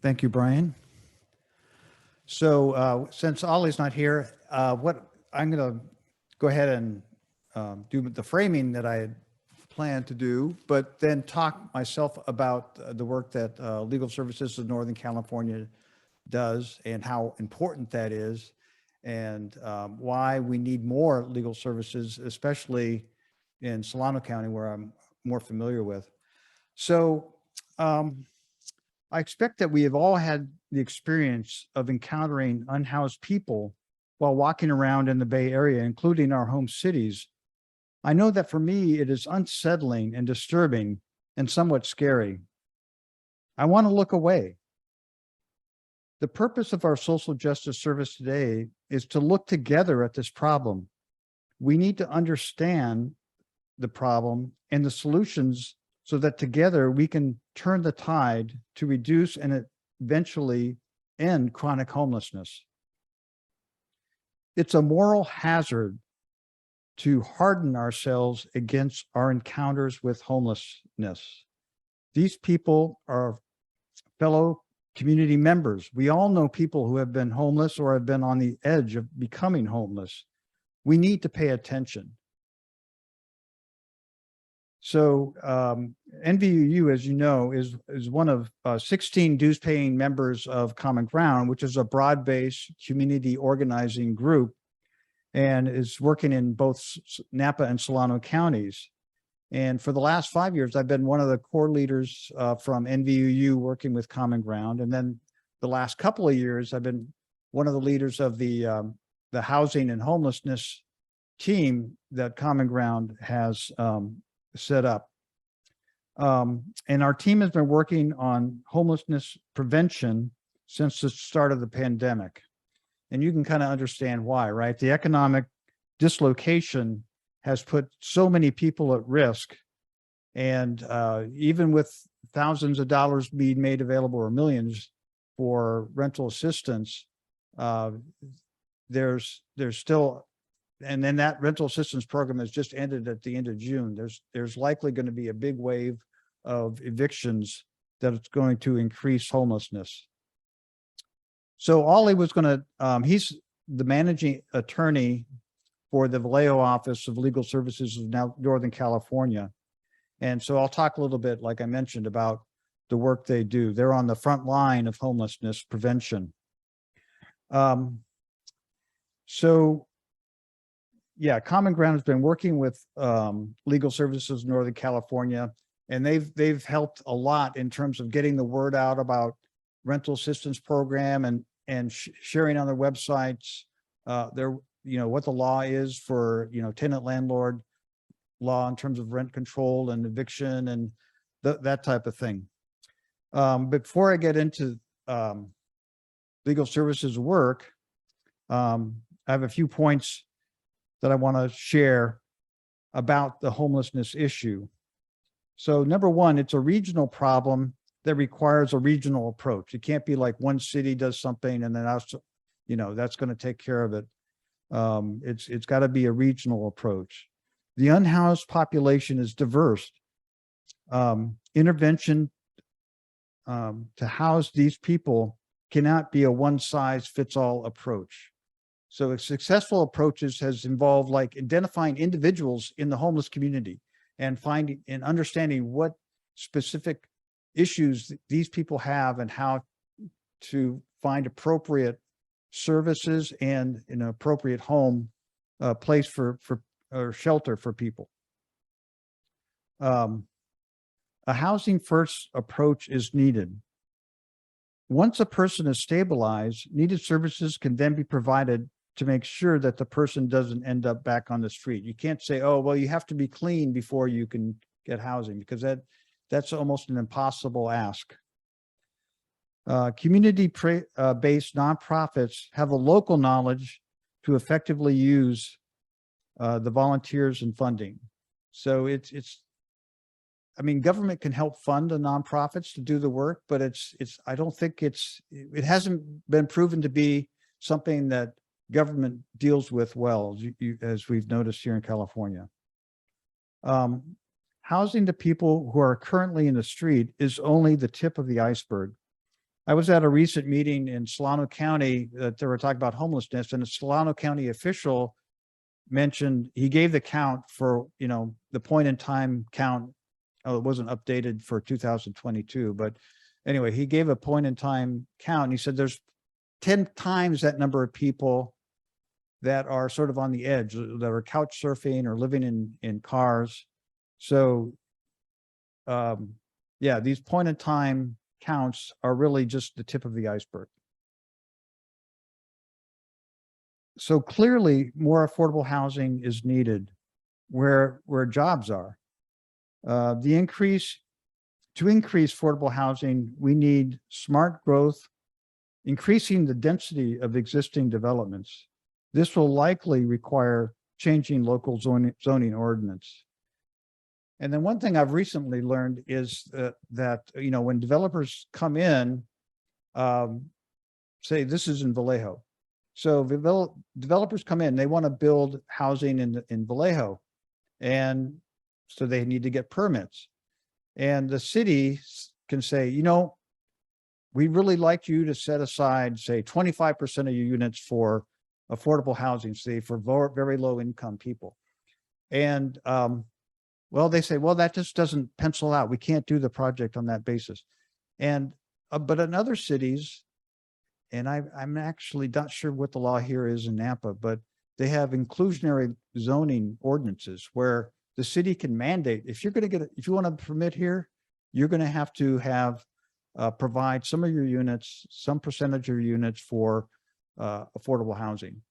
Thank you, Brian. So since Ollie's not here, what I'm going to go ahead and do the framing that I had planned to do, but then talk myself about the work that Legal Services of Northern California does and how important that is, and why we need more legal services, especially in Solano County, where I'm more familiar with. So I expect that we have all had the experience of encountering unhoused people while walking around in the Bay Area, including our home cities. I know that for me, it is unsettling and disturbing and somewhat scary. I want to look away. The purpose of our social justice service today is to look together at this problem. We need to understand the problem and the solutions so that together we can turn the tide to reduce and eventually end chronic homelessness. It's a moral hazard to harden ourselves against our encounters with homelessness. These people are fellow community members. We all know people who have been homeless or have been on the edge of becoming homeless. We need to pay attention. So NVUU, as you know, is one of 16 dues-paying members of Common Ground, which is a broad-based community organizing group and is working in both Napa and Solano counties. And for the last 5 years, I've been one of the core leaders from NVUU working with Common Ground. And then the last couple of years, I've been one of the leaders of the housing and homelessness team that Common Ground has set up. And our team has been working on homelessness prevention since the start of the pandemic. And you can kind of understand why, right? The economic dislocation has put so many people at risk. And even with thousands of dollars being made available or millions for rental assistance, there's still, and then that rental assistance program has just ended at the end of June. There's likely going to be a big wave of evictions that it's going to increase homelessness. So Ollie was going to, he's the managing attorney for the Vallejo office of Legal Services of Northern California. And so I'll talk a little bit, like I mentioned, about the work they do. They're on the front line of homelessness prevention. So yeah, Common Ground has been working with Legal Services of Northern California, and they've helped a lot in terms of getting the word out about rental assistance program and sharing on their websites what the law is for tenant landlord law in terms of rent control and eviction and that type of thing. Before I get into Legal Services work, I have a few points that I want to share about the homelessness issue. So number one, it's a regional problem that requires a regional approach. It can't be like one city does something and then that's going to take care of it. It's got to be a regional approach. The unhoused population is diverse. Intervention to house these people cannot be a one-size-fits-all approach. So successful approaches has involved like identifying individuals in the homeless community and finding and understanding what specific issues these people have and how to find appropriate services and an appropriate home place for or shelter for people. A housing first approach is needed. Once a person is stabilized, needed services can then be provided to make sure that the person doesn't end up back on the street. You can't say, oh, well, you have to be clean before you can get housing, because that's almost an impossible ask. Community-based nonprofits have the local knowledge to effectively use the volunteers and funding. So I mean, government can help fund the nonprofits to do the work, but I don't think it hasn't been proven to be something that government deals with well, as we've noticed here in California. Housing to people who are currently in the street is only the tip of the iceberg. I was at a recent meeting in Solano County that they were talking about homelessness, and a Solano County official mentioned, he gave the count for, the point in time count. Oh, it wasn't updated for 2022, but anyway, he gave a point in time count. And he said there's 10 times that number of people that are sort of on the edge, that are couch surfing or living in cars. So, yeah, these point in time counts are really just the tip of the iceberg. So clearly more affordable housing is needed where jobs are. To increase affordable housing, we need smart growth, increasing the density of existing developments. This will likely require changing local zoning ordinance. And then one thing I've recently learned is that when developers come in, say this is in Vallejo. So developers come in, they want to build housing in Vallejo, and so they need to get permits. And the city can say, we really like you to set aside, say, 25% of your units for affordable housing, say for very low income people. And well, they say, well, that just doesn't pencil out. We can't do the project on that basis. And but in other cities, and I'm actually not sure what the law here is in Napa, but they have inclusionary zoning ordinances where the city can mandate, if you want a permit here, you're going to have provide some of your units, some percentage of your units for affordable housing.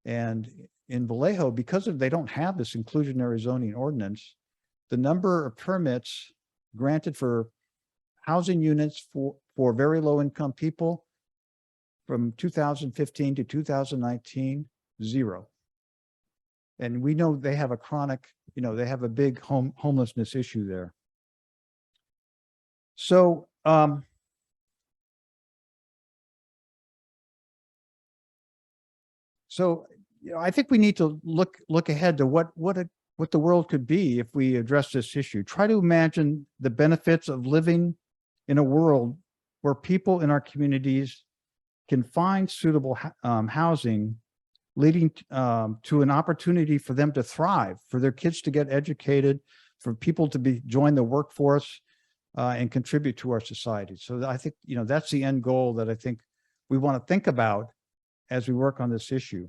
And in Vallejo, because they don't have this inclusionary zoning ordinance, the number of permits granted for housing units for very low income people from 2015 to 2019, 0. And we know they have a chronic, they have a big homelessness issue there. So, I think we need to look ahead to what the world could be if we address this issue. Try to imagine the benefits of living in a world where people in our communities can find suitable housing, leading to an opportunity for them to thrive, for their kids to get educated, for people to join the workforce and contribute to our society. So I think, that's the end goal that I think we want to think about as we work on this issue.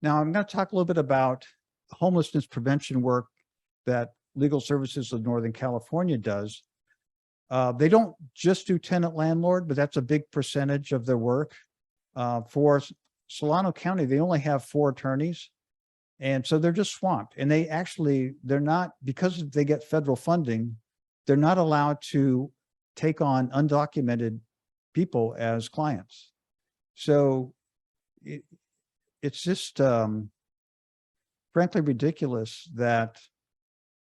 Now, I'm going to talk a little bit about homelessness prevention work that Legal Services of Northern California does. They don't just do tenant landlord, but that's a big percentage of their work. For Solano County, they only have 4 attorneys. And so they're just swamped. And they're not, because they get federal funding, they're not allowed to take on undocumented people as clients. So it's just frankly ridiculous that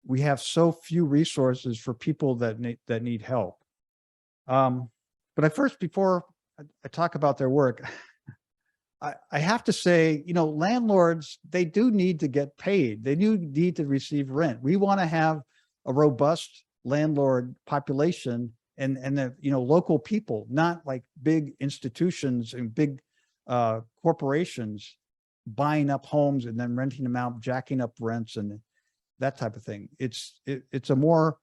we have so few resources for people that need help. But before I talk about their work, I have to say, landlords, they do need to get paid. They do need to receive rent. We want to have a robust landlord population and the, local people, not like big institutions and big corporations buying up homes and then renting them out, jacking up rents and that type of thing. It's a more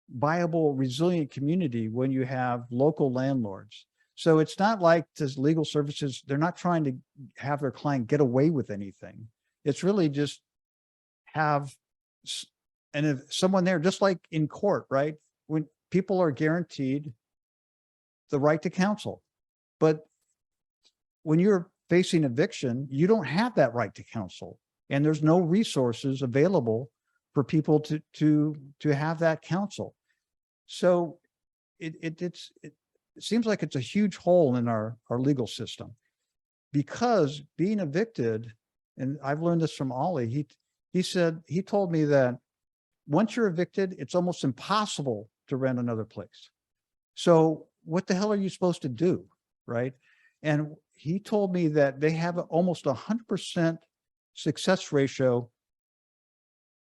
viable, resilient community when you have local landlords. So it's not like this Legal Services, they're not trying to have their client get away with anything. It's really just have, and if someone there, just like in court, right? When people are guaranteed the right to counsel, but when you're facing eviction, you don't have that right to counsel, and there's no resources available for people to have that counsel. So it seems like it's a huge hole in our legal system, because being evicted, and I've learned this from Ollie, he told me that once you're evicted, it's almost impossible to rent another place. So what the hell are you supposed to do, right? And he told me that they have almost 100% success ratio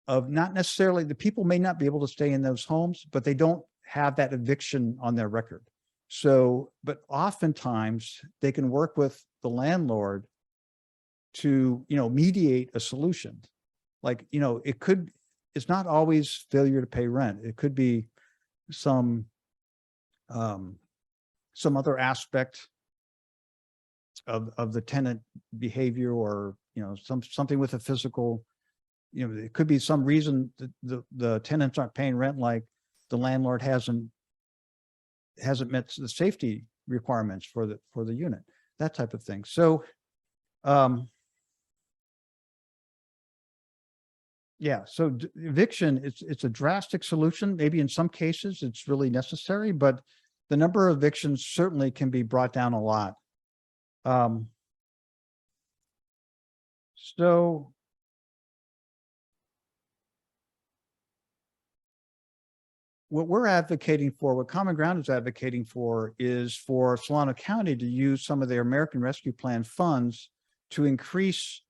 of not necessarily, the people may not be able to stay in those homes, but they don't have that eviction on their record. So, but oftentimes they can work with the landlord to, mediate a solution. Like, it's not always failure to pay rent. It could be some other aspect of the tenant behavior, or, something with a physical, it could be some reason that the tenants aren't paying rent, like the landlord hasn't met the safety requirements for the unit, that type of thing. So, yeah, so eviction, it's a drastic solution. Maybe in some cases it's really necessary, but the number of evictions certainly can be brought down a lot. So what we're advocating for, what Common Ground is advocating for, is for Solano County to use some of their American Rescue Plan funds to increase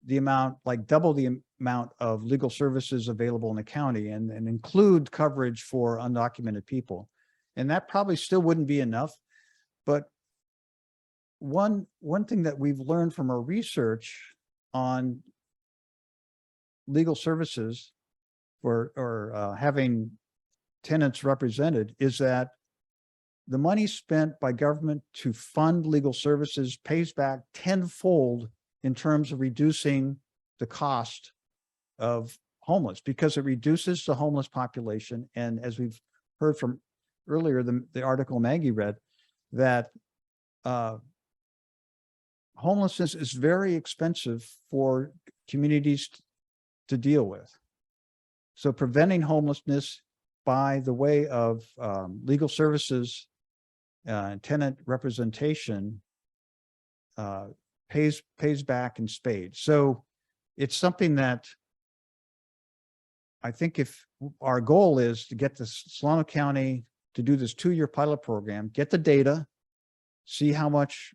the amount, like double the amount of legal services available in the county, and include coverage for undocumented people. And that probably still wouldn't be enough. But one thing that we've learned from our research on legal services or having tenants represented is that the money spent by government to fund legal services pays back tenfold in terms of reducing the cost of homeless, because it reduces the homeless population. And as we've heard from earlier, the article Maggie read, that homelessness is very expensive for communities to deal with. So preventing homelessness by the way of legal services and tenant representation pays back in spades. So it's something that I think, if our goal is to get the Solano County to do this 2-year pilot program, get the data, see how much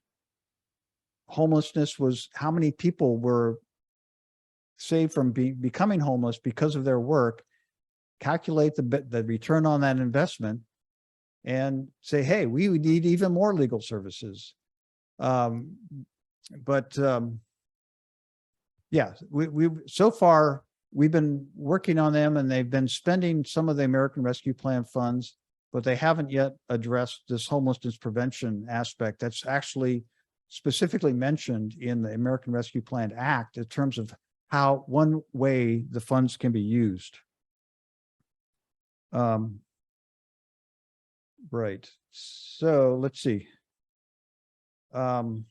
homelessness was, how many people were saved from becoming homeless because of their work, calculate the return on that investment, and say, hey, we need even more legal services. Yeah, we so far we've been working on them, and they've been spending some of the American Rescue Plan funds, but they haven't yet addressed this homelessness prevention aspect that's actually specifically mentioned in the American Rescue Plan Act in terms of how one way the funds can be used. Right. So let's see. Oh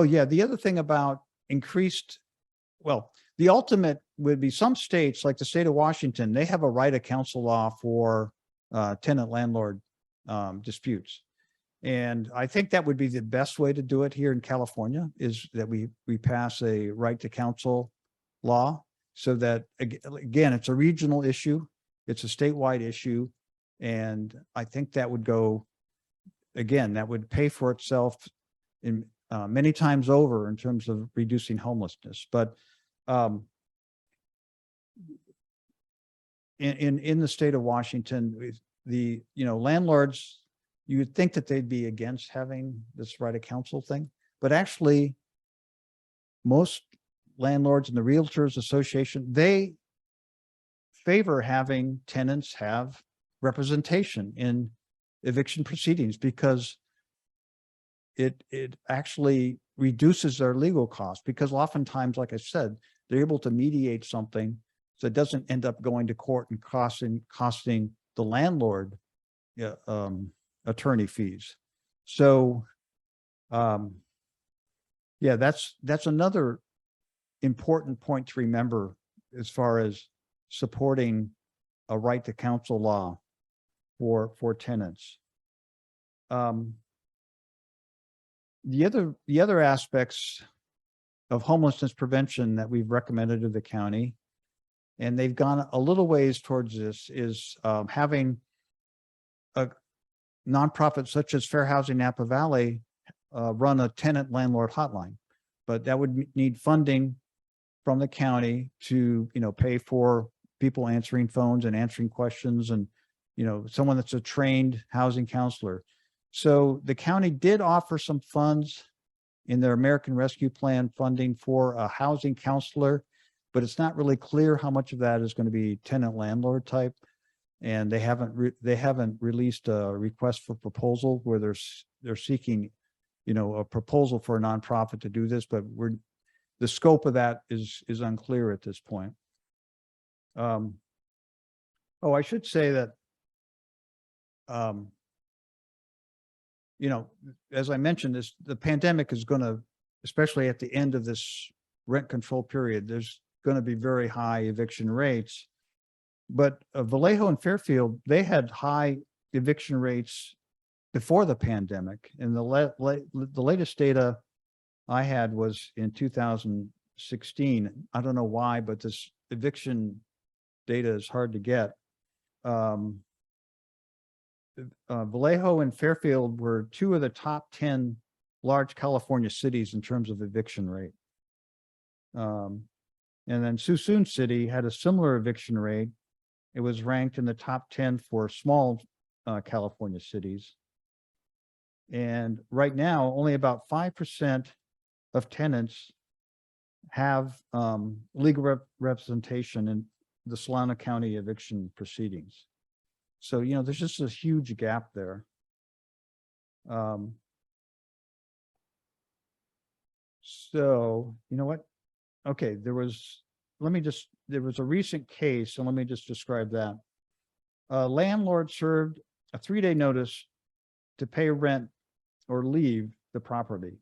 yeah, the other thing about increased, well, the ultimate would be some states, like the state of Washington, they have a right of counsel law for tenant landlord disputes. And I think that would be the best way to do it here in California, is that we pass a right to counsel law, so that, again, it's a regional issue, it's a statewide issue. And I think that would go, again, that would pay for itself in many times over in terms of reducing homelessness. But in the state of Washington, the landlords, you would think that they'd be against having this right of counsel thing, but actually most landlords and the Realtors Association, they favor having tenants have representation in eviction proceedings, because it actually reduces their legal costs, because oftentimes, like I said, they're able to mediate something so it doesn't end up going to court and costing the landlord attorney fees. So yeah, that's another important point to remember as far as supporting a right to counsel law for tenants. The other aspects of homelessness prevention that we've recommended to the county, and they've gone a little ways towards this, is having a nonprofit such as Fair Housing Napa Valley run a tenant landlord hotline. But that would need funding from the county to pay for people answering phones and answering questions and someone that's a trained housing counselor. So the county did offer some funds in their American Rescue Plan funding for a housing counselor, but it's not really clear how much of that is going to be tenant landlord type. And they haven't released a request for proposal where they're seeking, a proposal for a nonprofit to do this, but the scope of that is unclear at this point. I should say that, as I mentioned, the pandemic is going to, especially at the end of this rent control period, there's going to be very high eviction rates. But Vallejo and Fairfield, they had high eviction rates before the pandemic. And the latest data I had was in 2016. I don't know why, but this eviction data is hard to get. Vallejo and Fairfield were two of the top 10 large California cities in terms of eviction rate. And then Suisun City had a similar eviction rate. It was ranked in the top 10 for small California cities. And right now, only about 5% of tenants have legal representation in the Solano County eviction proceedings. So, there's just a huge gap there. So, you know what? Okay, there was a recent case, and let me just describe that. A landlord served a 3-day notice to pay rent or leave the property.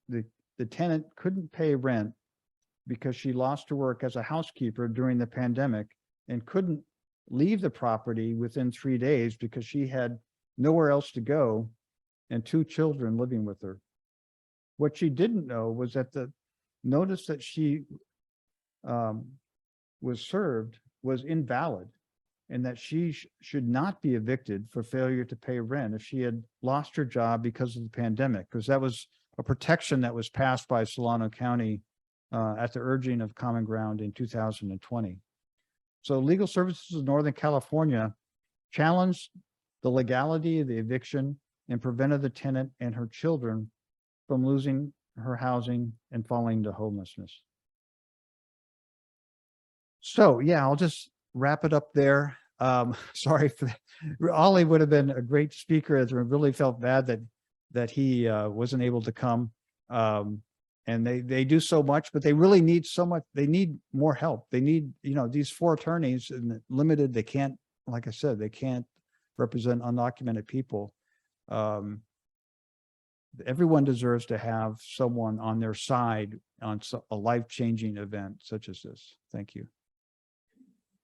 The tenant couldn't pay rent because she lost her work as a housekeeper during the pandemic and couldn't leave the property within 3 days because she had nowhere else to go and 2 children living with her. What she didn't know was that the notice that she was served was invalid, and that she should not be evicted for failure to pay rent if she had lost her job because of the pandemic, because that was a protection that was passed by Solano County at the urging of Common Ground in 2020. So Legal Services of Northern California challenged the legality of the eviction and prevented the tenant and her children from losing her housing and falling into homelessness. So yeah, I'll just wrap it up there. Sorry for that. Ollie would have been a great speaker. I really felt bad that he wasn't able to come. And they do so much, but they really need so much. They need more help. They need, these 4 attorneys and limited. They can't, like I said, they can't represent undocumented people. Everyone deserves to have someone on their side on a life-changing event such as this. Thank you.